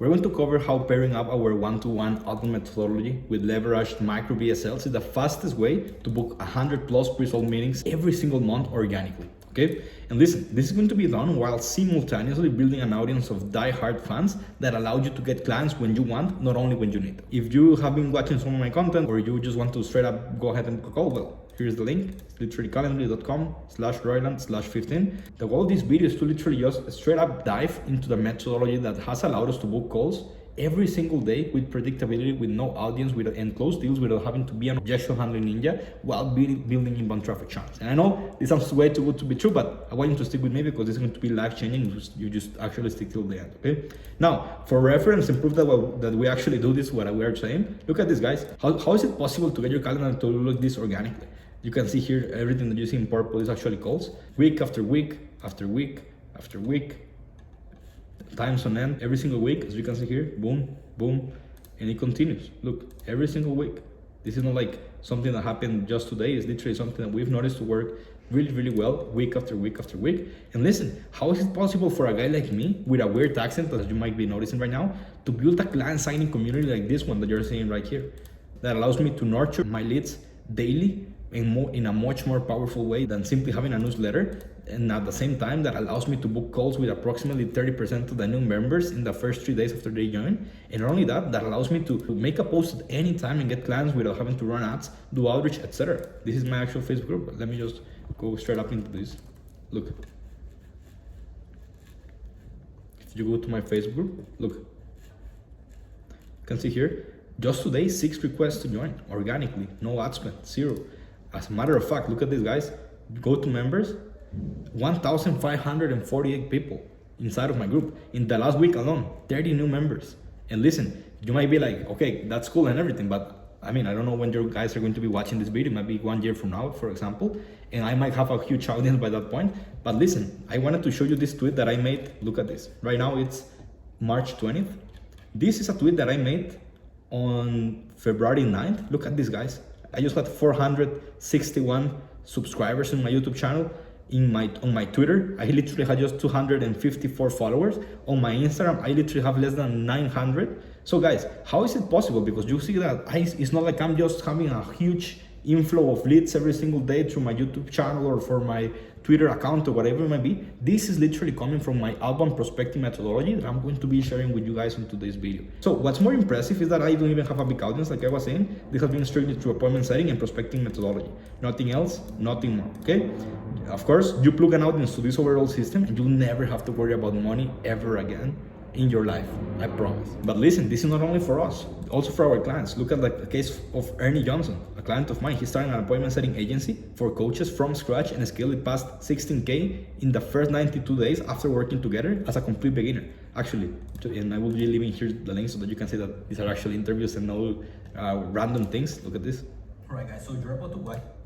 We're going to cover how pairing up our one-to-one outbound methodology with leveraged micro VSLs is the fastest way to book 100 plus pre-sold meetings every single month organically. Okay, and listen, this is going to be done while simultaneously building an audience of die-hard fans that allow you to get clients when you want, not only when you need them. If you have been watching some of my content or you just want to straight up go ahead and call, well, here's the link. It's literally calendly.com/royland/15. The goal of this video is to literally just straight up dive into the methodology that has allowed us to book calls every single day with predictability, with no audience, and close deals without having to be an objection handling ninja while building inbound traffic channels. And I know this sounds way too good to be true, but I want you to stick with me because this is going to be life changing. You just actually stick till the end. Okay. Now, for reference and proof that we actually do this, what we are saying, look at this, guys. How is it possible to get your calendar to look like this organically? You can see here everything that you see in purple is actually calls, week after week after week after week, times on end, every single week. As you can see here, boom, boom, and it continues. Look, every single week. This is not like something that happened just today. It's literally something that we've noticed to work really, really well, week after week after week. And listen, how is it possible for a guy like me with a weird accent, as you might be noticing right now, to build a client signing community like this one that you're seeing right here, that allows me to nurture my leads daily in a much more powerful way than simply having a newsletter, and at the same time that allows me to book calls with approximately 30% of the new members in the first 3 days after they join. And not only that, that allows me to make a post at any time and get clients without having to run ads, do outreach, etc. This is my actual Facebook group. Let me just go straight up into this. Look, if you go to my Facebook group, look, you can see here, just today, 6 requests to join organically, no ad spend, 0. As a matter of fact, look at this, guys. Go to members, 1,548 people inside of my group. In the last week alone, 30 new members. And listen, you might be like, okay, that's cool and everything, but I mean, I don't know when you guys are going to be watching this video. It might be 1 year from now, for example, and I might have a huge audience by that point. But listen, I wanted to show you this tweet that I made. Look at this. Right now, it's March 20th. This is a tweet that I made on February 9th. Look at this, guys. I just had 461 subscribers on my YouTube channel. On my Twitter, I literally had just 254 followers. On my Instagram, I literally have less than 900. So guys, how is it possible? Because you see that it's not like I'm just having a huge inflow of leads every single day through my YouTube channel or for my Twitter account or whatever it might be. This is literally coming from my outbound prospecting methodology that I'm going to be sharing with you guys on today's video. So what's more impressive is that I don't even have a big audience, like I was saying. This has been strictly through appointment setting and prospecting methodology. Nothing else, nothing more, okay? Of course, you plug an audience to this overall system and you'll never have to worry about money ever again in your life, I promise. But listen, this is not only for us, also for our clients. Look at the case of Ernie Johnson, a client of mine. He started an appointment setting agency for coaches from scratch and scaled it past 16K in the first 92 days after working together as a complete beginner. Actually, and I will be leaving here the link so that you can see that these are actually interviews and no random things. Look at this. All right, guys, so you're about to what?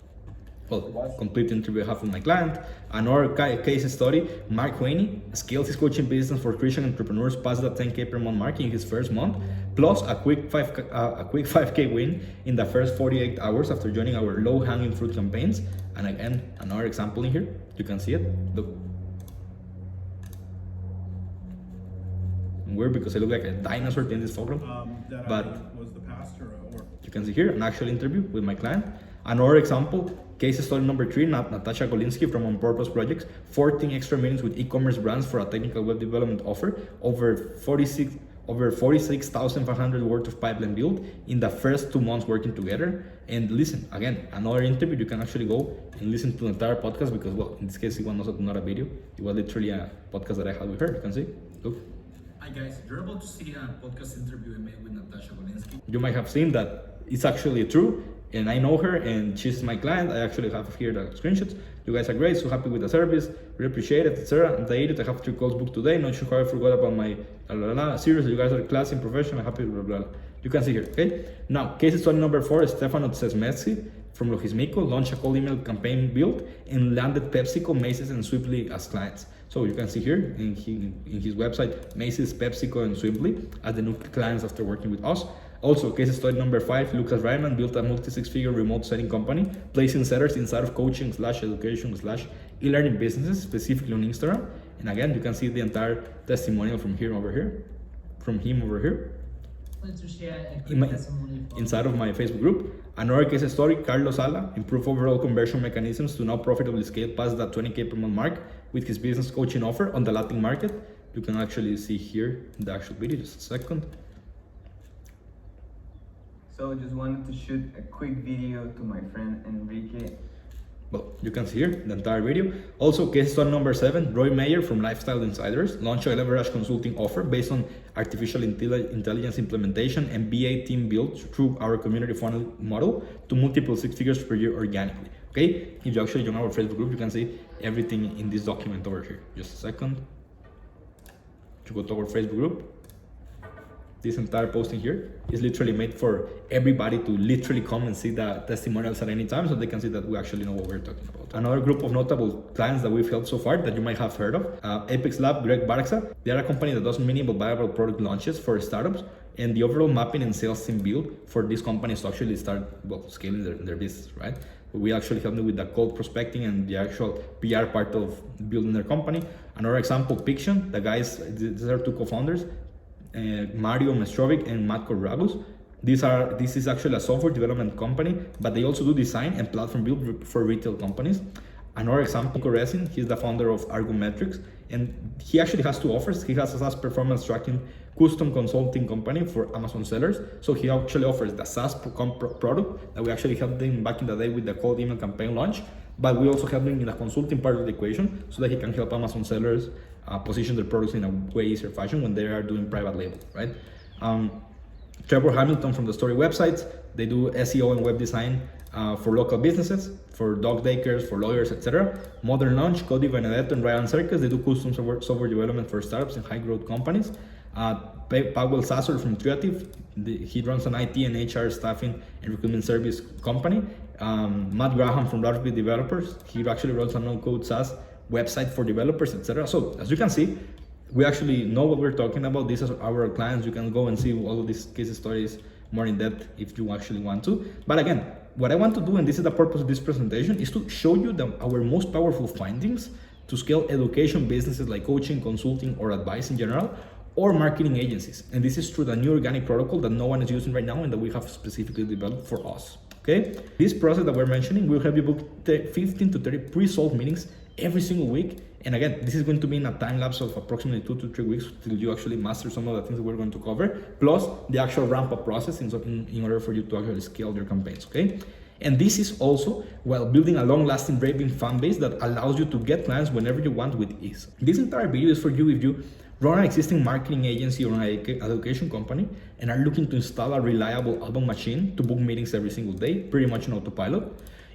Well, complete interview I have with my client. Another case study, Mark Whaney scales his coaching business for Christian entrepreneurs past the 10K per month mark in his first month, plus a quick 5K win in the first 48 hours after joining our low-hanging fruit campaigns. And again, another example in here, you can see it. Look. Weird because I look like a dinosaur in this photo. But was the pastor or you can see here an actual interview with my client. Another example, case study number 3, Natasha Golinsky from On Purpose Projects, 14 extra meetings with e-commerce brands for a technical web development offer, over 46,500 worth of pipeline built in the first 2 months working together. And listen, again, another interview, you can actually go and listen to the entire podcast because, well, in this case, it was not a video. It was literally a podcast that I had with her. You can see, look. Hi guys, you're about to see a podcast interview I made with Natasha Golinsky. You might have seen that it's actually true, and I know her, and she's my client. I actually have here the screenshots. You guys are great, so happy with the service, really appreciate it, etc. And I have 3 calls booked today. Not sure how I forgot about my seriously, you guys are classy and professional, happy, blah, blah, blah. You can see here, okay? Now, case study number 4, Stefano Czesmetsky from Logismico launched a cold email campaign built and landed PepsiCo, Macy's, and Swiftly as clients. So you can see here in his website, Macy's, PepsiCo, and Swiftly as the new clients after working with us. Also, case study number 5, Lucas Ryman built a multi-6-figure remote setting company, placing setters inside of coaching/education/e-learning businesses, specifically on Instagram. And again, you can see the entire testimonial from here over here. from him over here. To share a In my- quick testimony Inside of my Facebook group. Another case study, Carlos Sala improved overall conversion mechanisms to now profitably scale past that 20K per month mark with his business coaching offer on the Latin market. You can actually see here the actual video, just a second. So just wanted to shoot a quick video to my friend Enrique. Well, you can see here the entire video. Also, case study number 7, Roy Mayer from Lifestyle Insiders launched a leverage consulting offer based on artificial intelligence implementation and BA team built through our community funnel model to multiple 6 figures per year organically. Okay, if you actually join our Facebook group, you can see everything in this document over here. Just a second. To go to our Facebook group. This entire posting here is literally made for everybody to literally come and see the testimonials at any time so they can see that we actually know what we're talking about. Another group of notable clients that we've helped so far that you might have heard of, Apex Lab, Greg Barxa. They are a company that does minimal viable product launches for startups, and the overall mapping and sales team build for these companies to actually start scaling their business, right? We actually help them with the cold prospecting and the actual PR part of building their company. Another example, Piction, the guys, these are 2 co-founders, Mario Mestrovic and Matt Corrabus. This is actually a software development company, but they also do design and platform build for retail companies. Another example, Coresin, he's the founder of Argometrics, and he actually has 2 offers. He has a SaaS performance tracking custom consulting company for Amazon sellers. So he actually offers the SaaS product that we actually helped him back in the day with the cold email campaign launch, but we also help him in the consulting part of the equation so that he can help Amazon sellers position their products in a way easier fashion when they are doing private label, right? Trevor Hamilton from the Story websites, they do SEO and web design for local businesses, for dog daycares, for lawyers, etc. Modern Launch, Cody Benedetto and Ryan Serkis, they do custom software development for startups and high growth companies. Powell Sasser from Creative, he runs an IT and HR staffing and recruitment service company. Matt Graham from Raspberry Developers, he actually runs a no-code SaaS website for developers, etc. So as you can see, we actually know what we're talking about. These are our clients. You can go and see all of these case stories more in depth if you actually want to. But again, what I want to do, and this is the purpose of this presentation, is to show you our most powerful findings to scale education businesses like coaching, consulting, or advice in general, or marketing agencies. And this is through the new organic protocol that no one is using right now and that we have specifically developed for us. Okay, this process that we're mentioning will help you book 15 to 30 pre-sold meetings every single week. And again, this is going to be in a time lapse of approximately 2 to 3 weeks till you actually master some of the things that we're going to cover, plus the actual ramp up process in order for you to actually scale your campaigns, okay? And this is also while building a long-lasting raving fan base that allows you to get clients whenever you want with ease. This entire video is for you if you run an existing marketing agency or an education company and are looking to install a reliable outbound machine to book meetings every single day, pretty much in autopilot.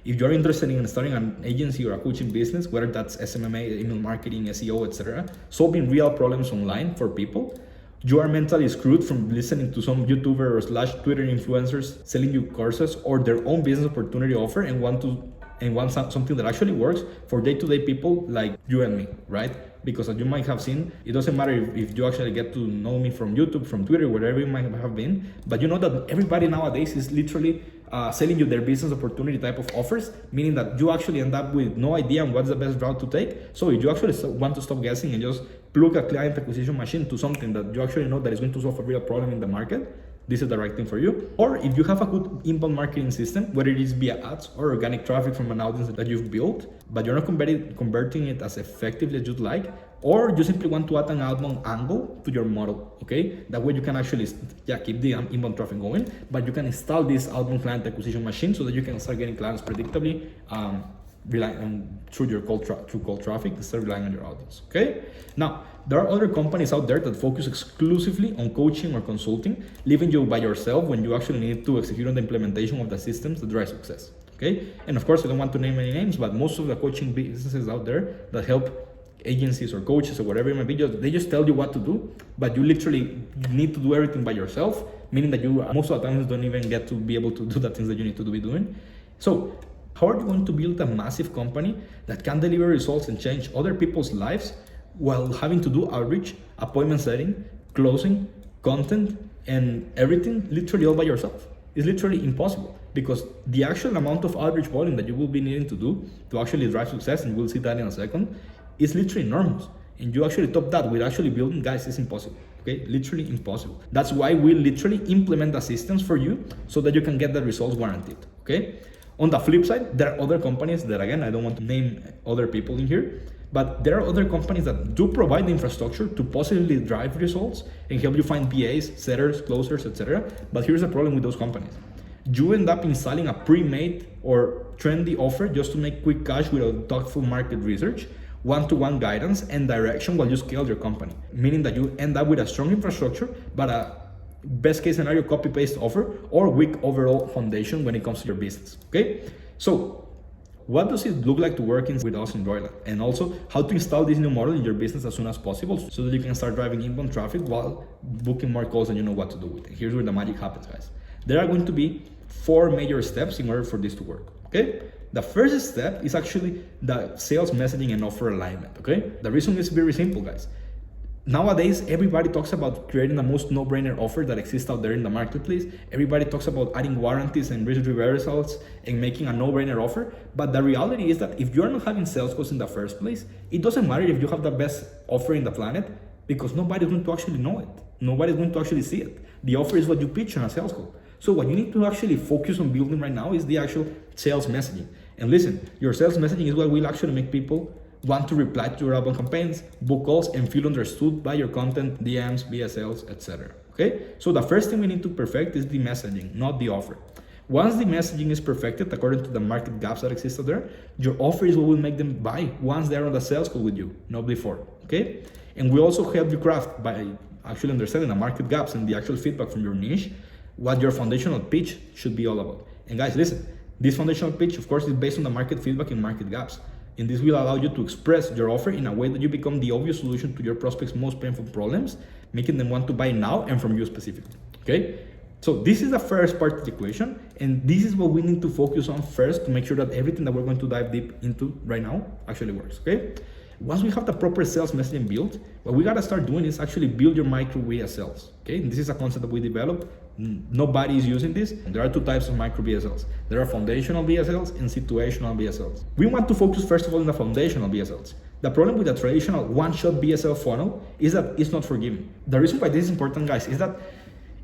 If you're interested in starting an agency or a coaching business, whether that's SMMA, email marketing, SEO, etc., solving real problems online for people, you are mentally screwed from listening to some YouTuber or / Twitter influencers selling you courses or their own business opportunity offer and want something that actually works for day-to-day people like you and me, right? Because as you might have seen, it doesn't matter if you actually get to know me from YouTube, from Twitter, wherever you might have been, but you know that everybody nowadays is literally selling you their business opportunity type of offers, meaning that you actually end up with no idea on what's the best route to take. So if you actually want to stop guessing and just plug a client acquisition machine to something that you actually know that is going to solve a real problem in the market, this is the right thing for you. Or if you have a good inbound marketing system, whether it is via ads or organic traffic from an audience that you've built, but you're not converting it as effectively as you'd like, or you simply want to add an outbound angle to your model, okay? That way you can actually keep the inbound traffic going, but you can install this outbound client acquisition machine so that you can start getting clients predictably through your cold traffic instead of relying on your audience, okay? Now, there are other companies out there that focus exclusively on coaching or consulting, leaving you by yourself when you actually need to execute on the implementation of the systems that drive success, okay? And of course, I don't want to name any names, but most of the coaching businesses out there that help agencies or coaches or whatever it might be, they just tell you what to do, but you literally need to do everything by yourself, meaning that you most of the times don't even get to be able to do the things that you need to be doing. So how are you going to build a massive company that can deliver results and change other people's lives while having to do outreach, appointment setting, closing, content, and everything literally all by yourself? It's literally impossible, because the actual amount of outreach volume that you will be needing to do to actually drive success, and we'll see that in a second, is literally enormous. And you actually top that with actually building, guys, it's impossible. Okay, literally impossible. That's why we literally implement the systems for you so that you can get the results guaranteed. Okay. On the flip side, there are other companies that, again, I don't want to name other people in here, but there are other companies that do provide the infrastructure to positively drive results and help you find PAs, setters, closers, etc. But here's the problem with those companies. You end up installing a pre-made or trendy offer just to make quick cash without thoughtful market research, one-to-one guidance and direction while you scale your company, meaning that you end up with a strong infrastructure, but a best case scenario copy-paste offer or weak overall foundation when it comes to your business. Okay, so what does it look like to work with us in Royland, and also how to install this new model in your business as soon as possible so that you can start driving inbound traffic while booking more calls and you know what to do with it. Here's where the magic happens, guys. There are going to be 4 major steps in order for this to work. Okay, the first step is actually the sales messaging and offer alignment. Okay, the reason is very simple, guys. Nowadays, everybody talks about creating the most no-brainer offer that exists out there in the marketplace. Everybody talks about adding warranties and risk reversals and making a no-brainer offer. But the reality is that if you're not having sales calls in the first place, it doesn't matter if you have the best offer in the planet, because nobody's going to actually know it. Nobody's going to actually see it. The offer is what you pitch on a sales call. So what you need to actually focus on building right now is the actual sales messaging. And listen, your sales messaging is what will actually make people want to reply to your outbound campaigns, book calls, and feel understood by your content, DMs, VSLs, etc. Okay? So the first thing we need to perfect is the messaging, not the offer. Once the messaging is perfected according to the market gaps that exist out there, your offer is what will make them buy once they're on the sales call with you, not before. Okay? And we also help you craft by actually understanding the market gaps and the actual feedback from your niche, what your foundational pitch should be all about. And guys, listen, this foundational pitch, of course, is based on the market feedback and market gaps. And this will allow you to express your offer in a way that you become the obvious solution to your prospects' most painful problems, making them want to buy now and from you specifically. Okay? So this is the first part of the equation, and this is what we need to focus on first to make sure that everything that we're going to dive deep into right now actually works. Okay? Once we have the proper sales messaging built, what we gotta start doing is actually build your micro VSLs. Okay? And this is a concept that we developed. Nobody is using this. There are 2 types of micro VSLs. There are foundational VSLs and situational VSLs. We want to focus first of all on the foundational VSLs. The problem with the traditional one-shot VSL funnel is that it's not forgiving. The reason why this is important, guys, is that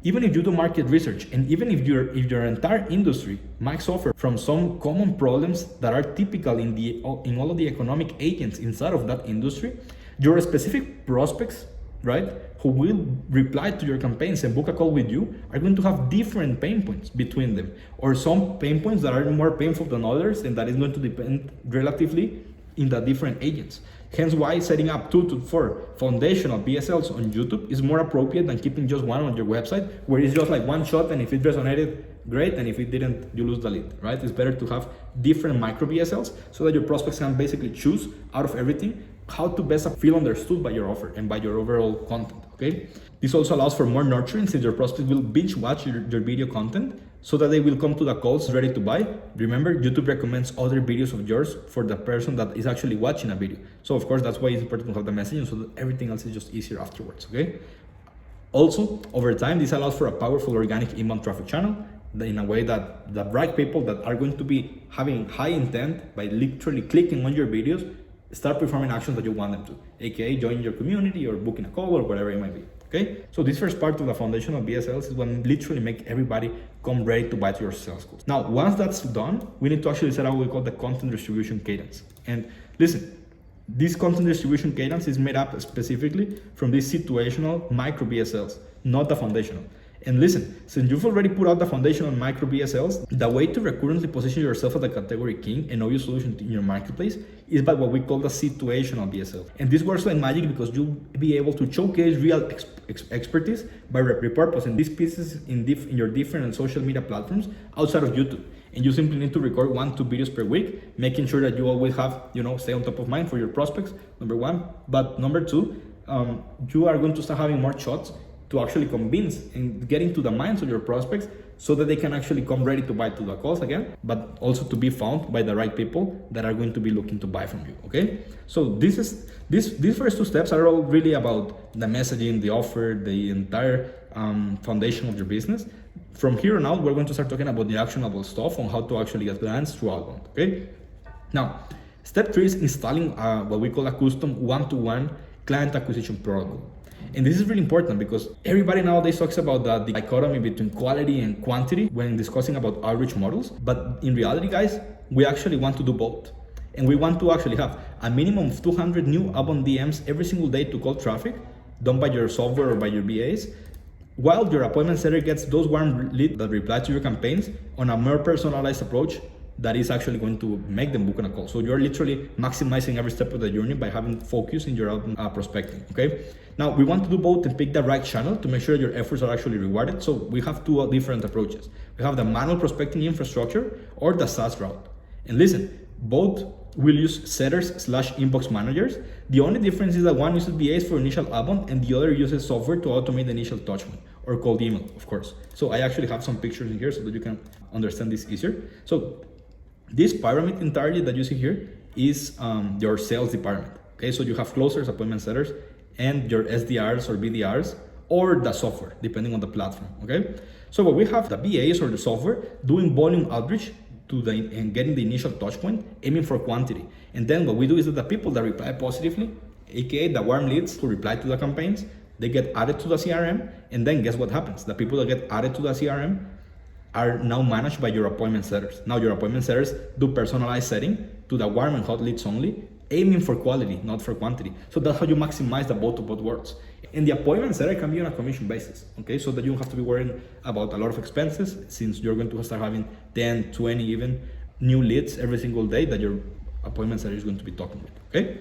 even if you do market research and even if your entire industry might suffer from some common problems that are typical in all of the economic agents inside of that industry, your specific prospects, right, who will reply to your campaigns and book a call with you are going to have different pain points between them, or some pain points that are more painful than others, and that is going to depend relatively in the different agents. Hence why setting up 2 to 4 foundational VSLs on YouTube is more appropriate than keeping just one on your website, where it's just like one shot, and if it resonated, great, and if it didn't, you lose the lead, right? It's better to have different micro VSLs so that your prospects can basically choose out of everything how to best feel understood by your offer and by your overall content. Okay, this also allows for more nurturing, since your prospects will binge watch your video content so that they will come to the calls ready to buy. Remember, YouTube recommends other videos of yours for the person that is actually watching a video. So of course, that's why it's important to have the messaging so that everything else is just easier afterwards. Okay, also over time, this allows for a powerful organic inbound traffic channel in a way that the right people that are going to be having high intent by literally clicking on your videos start performing actions that you want them to, aka joining your community or booking a call or whatever it might be. Okay, so this first part of the foundational VSLs is when literally make everybody come ready to buy to your sales calls. Now, once that's done, we need to actually set up what we call the content distribution cadence. And listen, this content distribution cadence is made up specifically from these situational micro VSLs, not the foundational. And listen, since you've already put out the foundational micro VSLs, the way to recurrently position yourself as a category king and obvious solution in your marketplace is by what we call the situational VSL. And this works like magic because you'll be able to showcase real expertise by repurposing these pieces in your different social media platforms outside of YouTube. And you simply need to record 1-2 videos per week, making sure that you always have, stay on top of mind for your prospects, number 1. But number 2, you are going to start having more shots to actually convince and get into the minds of your prospects so that they can actually come ready to buy to the calls again, but also to be found by the right people that are going to be looking to buy from you. Okay, so these first 2 steps are all really about the messaging, the offer, the entire foundation of your business. From here on out, we're going to start talking about the actionable stuff on how to actually get clients through outbound. Okay, now step 3 is installing what we call a custom one-to-one client acquisition protocol. And this is really important because everybody nowadays talks about the dichotomy between quality and quantity when discussing about outreach models. But in reality, guys, we actually want to do both. And we want to actually have a minimum of 200 new outbound DMs every single day to call traffic done by your software or by your BAs, while your appointment setter gets those warm leads that reply to your campaigns on a more personalized approach that is actually going to make them book on a call. So you're literally maximizing every step of the journey by having focus in your prospecting, okay? Now, we want to do both and pick the right channel to make sure your efforts are actually rewarded. So we have two different approaches. We have the manual prospecting infrastructure or the SaaS route. And listen, both will use setters/inbox managers. The only difference is that one uses BAs for initial outbound and the other uses software to automate the initial touchpoint or cold email, of course. So I actually have some pictures in here so that you can understand this easier. So this pyramid entirely that you see here is your sales department. Okay, so you have closers, appointment setters, and your SDRs or BDRs, or the software, depending on the platform. Okay, so what we have the BAs or the software doing volume outreach and getting the initial touch point, aiming for quantity. And then what we do is that the people that reply positively, aka the warm leads who reply to the campaigns, they get added to the CRM. And then guess what happens? The people that get added to the CRM are now managed by your appointment setters. Now your appointment setters do personalized setting to the warm and hot leads only, aiming for quality, not for quantity. So that's how you maximize the both of both worlds. And the appointment setter can be on a commission basis, okay? So that you don't have to be worrying about a lot of expenses since you're going to start having 10, 20 even new leads every single day that your appointment setter is going to be talking with, okay?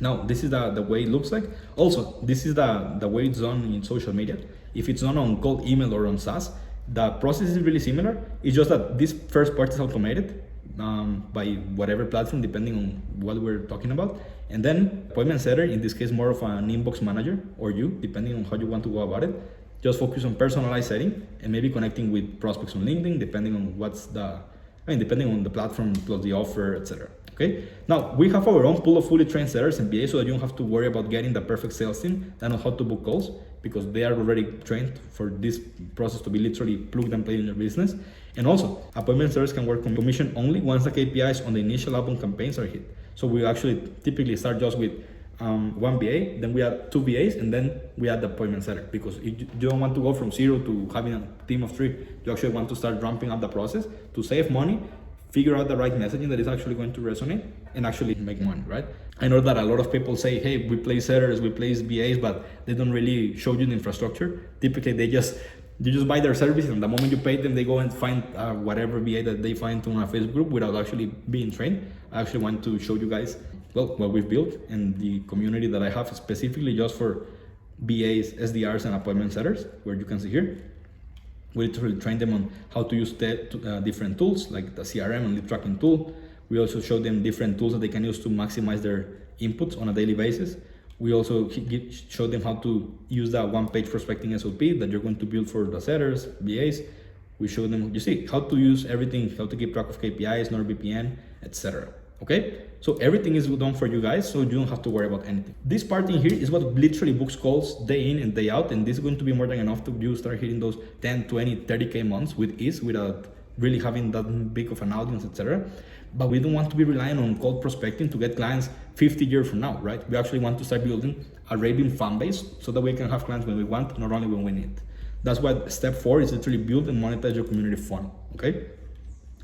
Now, this is the way it looks like. Also, this is the way it's done in social media. If it's done on cold email or on SaaS, the process is really similar. It's just that this first part is automated by whatever platform, depending on what we're talking about. And then appointment setter, in this case, more of an inbox manager, or you, depending on how you want to go about it, just focus on personalized setting and maybe connecting with prospects on LinkedIn, depending on depending on the platform plus the offer, etc. Okay. Now we have our own pool of fully trained sellers and BAs, so that you don't have to worry about getting the perfect sales team that knows how to book calls, because they are already trained for this process to be literally plug and play in your business. And also, appointment setters can work on commission only once the KPIs on the initial outbound campaigns are hit. So we actually typically start just with one BA, then we add two BAs, and then we add the appointment setter, because you don't want to go from 0 to having a team of 3. You actually want to start ramping up the process to save money, figure out the right messaging that is actually going to resonate, and actually make money, right? I know that a lot of people say, hey, we place setters, we place BAs, but they don't really show you the infrastructure. Typically, you just buy their service, and the moment you pay them, they go and find whatever BA that they find on a Facebook group without actually being trained. I actually want to show you guys, well, what we've built and the community that I have specifically just for BAs, SDRs, and appointment setters, where you can see here. We literally train them on how to use different tools like the CRM and lead tracking tool. We also show them different tools that they can use to maximize their inputs on a daily basis. We also show them how to use the one-page prospecting SOP that you're going to build for the setters, BAs. We show them, you see, how to use everything, how to keep track of KPIs, NordVPN, etc. Okay? So everything is done for you guys, so you don't have to worry about anything. This part in here is what literally books calls day in and day out, and this is going to be more than enough to you start hitting those 10, 20, 30K months with ease without really having that big of an audience, etc. But we don't want to be relying on cold prospecting to get clients 50 years from now, right? We actually want to start building a raving fan base so that we can have clients when we want, not only when we need. That's why step 4 is literally build and monetize your community funnel, okay?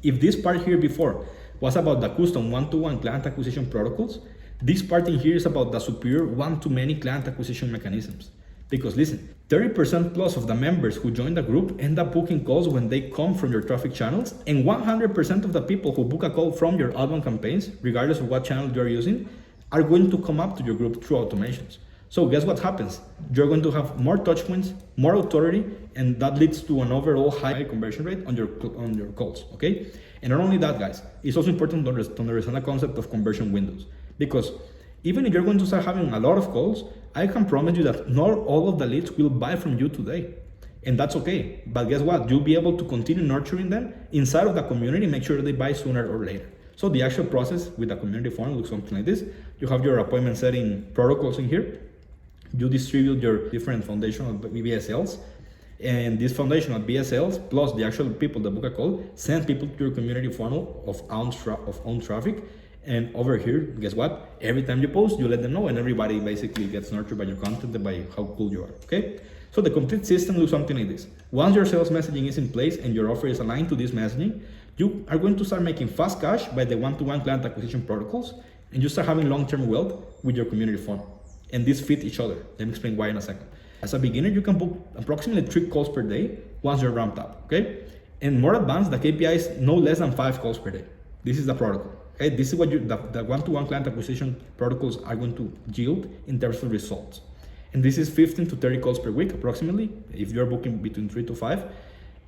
If this part here before was about the custom one-to-one client acquisition protocols, this part in here is about the superior one-to-many client acquisition mechanisms. Because listen, 30% plus of the members who join the group end up booking calls when they come from your traffic channels, and 100% of the people who book a call from your outbound campaigns, regardless of what channel you're using, are going to come up to your group through automations. So guess what happens? You're going to have more touch points, more authority, and that leads to an overall high conversion rate on your calls, okay? And not only that, guys, it's also important to understand the concept of conversion windows, because even if you're going to start having a lot of calls, I can promise you that not all of the leads will buy from you today. And that's okay. But guess what? You'll be able to continue nurturing them inside of the community, make sure they buy sooner or later. So the actual process with the community funnel looks something like this. You have your appointment setting protocols in here. You distribute your different foundational VSLs. And this foundational VSLs plus the actual people that book a call send people to your community funnel of own traffic. And over here, guess what? Every time you post, you let them know, and everybody basically gets nurtured by your content and by how cool you are, okay? So the complete system looks something like this. Once your sales messaging is in place and your offer is aligned to this messaging, you are going to start making fast cash by the one-to-one client acquisition protocols, and you start having long-term wealth with your community funnel. And these fit each other. Let me explain why in a second. As a beginner, you can book approximately 3 calls per day once you're ramped up, okay? And more advanced, the KPI is no less than 5 calls per day. This is the protocol, okay? This is what the one-to-one client acquisition protocols are going to yield in terms of results. And this is 15 to 30 calls per week, approximately, if you're booking between 3 to 5.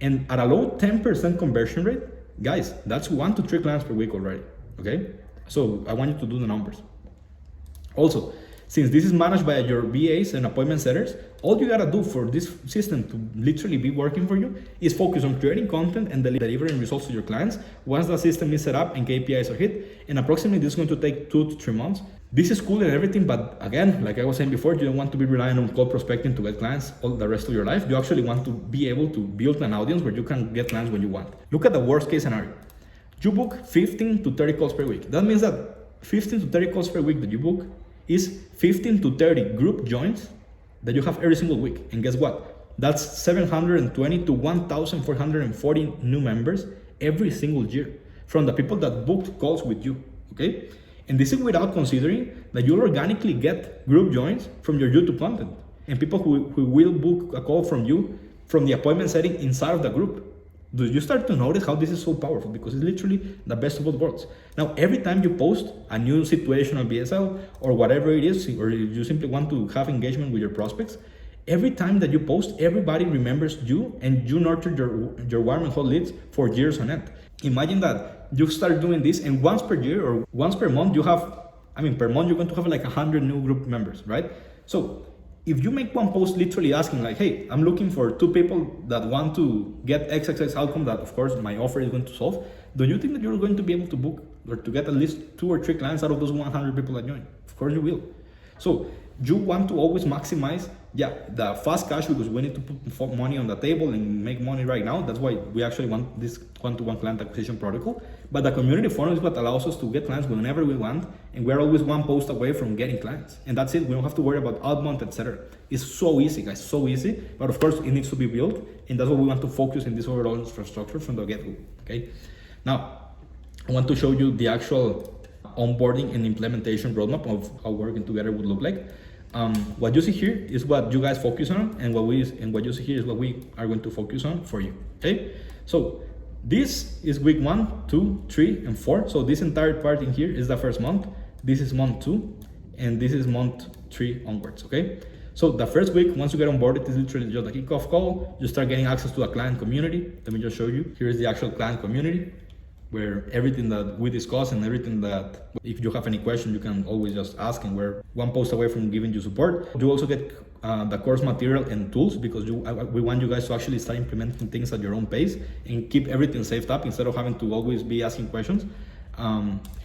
And at a low 10% conversion rate, guys, that's 1 to 3 clients per week already, okay? So I want you to do the numbers. Also, since this is managed by your VAs and appointment setters, all you gotta do for this system to literally be working for you is focus on creating content and delivering results to your clients once the system is set up and KPIs are hit. And approximately this is going to take 2 to 3 months. This is cool and everything, but again, like I was saying before, you don't want to be relying on cold prospecting to get clients all the rest of your life. You actually want to be able to build an audience where you can get clients when you want. Look at the worst case scenario. You book 15 to 30 calls per week. That means that 15 to 30 calls per week that you book is 15 to 30 group joins that you have every single week. And guess what? That's 720 to 1,440 new members every single year from the people that booked calls with you, okay? And this is without considering that you'll organically get group joins from your YouTube content and people who will book a call from you from the appointment setting inside of the group. Do you start to notice how this is so powerful? Because it's literally the best of both worlds. Now, every time you post a new situation on VSL or whatever it is, or you simply want to have engagement with your prospects, every time that you post, everybody remembers you and you nurture your warm and hot leads for years on end. Imagine that you start doing this and once per year or once per month, you have, per month, you're going to have like 100 new group members, right? So if you make one post literally asking like, hey, I'm looking for 2 people that want to get XXX outcome that of course my offer is going to solve, don't you think that you're going to be able to book or to get at least 2 or 3 clients out of those 100 people that join? Of course you will. So you want to always maximize, the fast cash because we need to put money on the table and make money right now. That's why we actually want this one-to-one client acquisition protocol. But the community funnel is what allows us to get clients whenever we want, and we're always one post away from getting clients. And that's it. We don't have to worry about outbound, etc. It's so easy, guys, so easy. But of course, it needs to be built, and that's what we want to focus in this overall infrastructure from the get-go. Okay. Now, I want to show you the actual onboarding and implementation roadmap of how working together would look like. What you see here is what you guys focus on, and what you see here is what we are going to focus on for you. Okay, so this is week 1, 2, 3, and 4. So this entire part in here is the first month. This is month 2, and this is month 3 onwards. Okay, so the first week, once you get onboarded, is literally just a kickoff call. You start getting access to a client community. Let me just show you. Here is the actual client community, where everything that we discuss and everything that, if you have any question, you can always just ask, and we're one post away from giving you support. You also get the course material and tools, because we want you guys to actually start implementing things at your own pace and keep everything saved up instead of having to always be asking questions.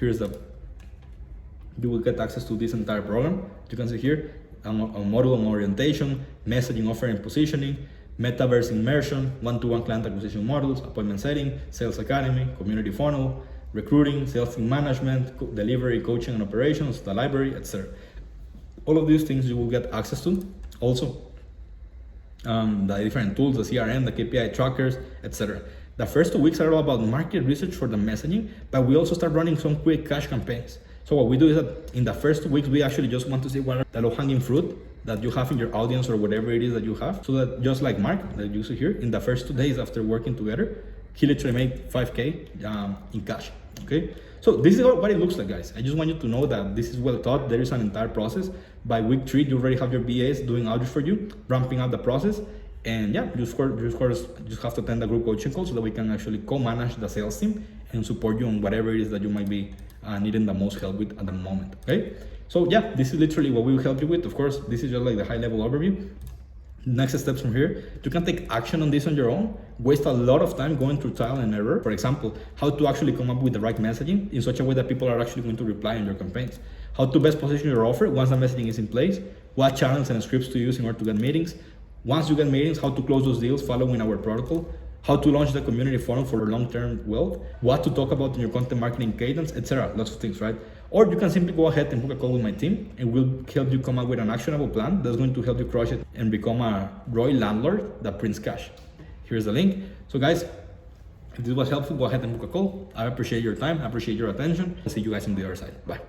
You will get access to this entire program. You can see here a module on orientation, messaging, offer and positioning, metaverse immersion, one-to-one client acquisition models, appointment setting, sales academy, community funnel, recruiting, sales team management, delivery, coaching and operations, the library, etc. All of these things you will get access to. Also, the different tools, the CRM, the KPI trackers, etc. The first 2 weeks are all about market research for the messaging, but we also start running some quick cash campaigns. So what we do is that in the first 2 weeks, we actually just want to see what are the low-hanging fruit that you have in your audience or whatever it is that you have. So that just like Mark that you see here, in the first 2 days after working together, he literally made 5K in cash, okay? So this is what it looks like, guys. I just want you to know that this is well taught. There is an entire process. By week 3, you already have your BAs doing outreach for you, ramping up the process. And yeah, you of course just have to attend the group coaching call so that we can actually co-manage the sales team and support you on whatever it is that you might be needing the most help with at the moment, okay? So yeah, this is literally what we will help you with. Of course, this is just like the high level overview. Next steps from here, you can take action on this on your own, waste a lot of time going through trial and error. For example, how to actually come up with the right messaging in such a way that people are actually going to reply in your campaigns, how to best position your offer once the messaging is in place, what channels and scripts to use in order to get meetings. Once you get meetings, how to close those deals following our protocol, how to launch the community funnel for long-term wealth, what to talk about in your content marketing cadence, etc. Lots of things, right? Or you can simply go ahead and book a call with my team, and we'll help you come up with an actionable plan that's going to help you crush it and become a royal landlord that prints cash. Here's the link. So guys, if this was helpful, go ahead and book a call. I appreciate your time. I appreciate your attention. I'll see you guys on the other side. Bye.